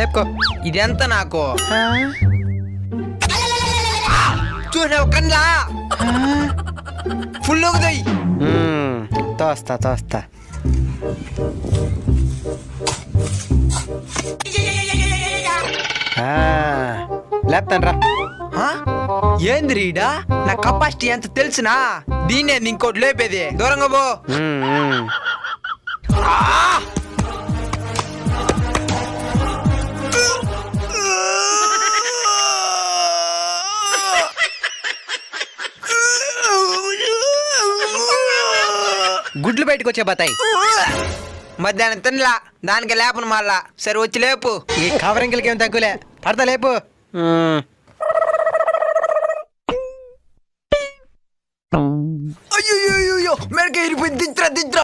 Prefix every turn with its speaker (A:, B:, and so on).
A: లేపుకో.
B: ఇదెంత నాకు
A: ఆ,
B: చూసావు కన్లా ఫుల్ అవుతాయి.
A: తోస్తా లేపుతాను రా.
B: ఏంది రీడా నా కెపాసిటీ ఎంత తెలుసునా? దీన్నే ఇంకోటి లేపేది. దూరంగా పో. ఆ!
A: గుడ్లు బయటకు వచ్చే బతాయి.
B: మధ్యాహ్నం తినలా, దానికి లేపను మళ్ళా. సరే వచ్చి లేపు.
A: ఈ కవరింకలకి ఏం తగ్గులే, పడతా లేపు.
B: అయ్యో మెడక ఇరిపోయింది. దింత్రా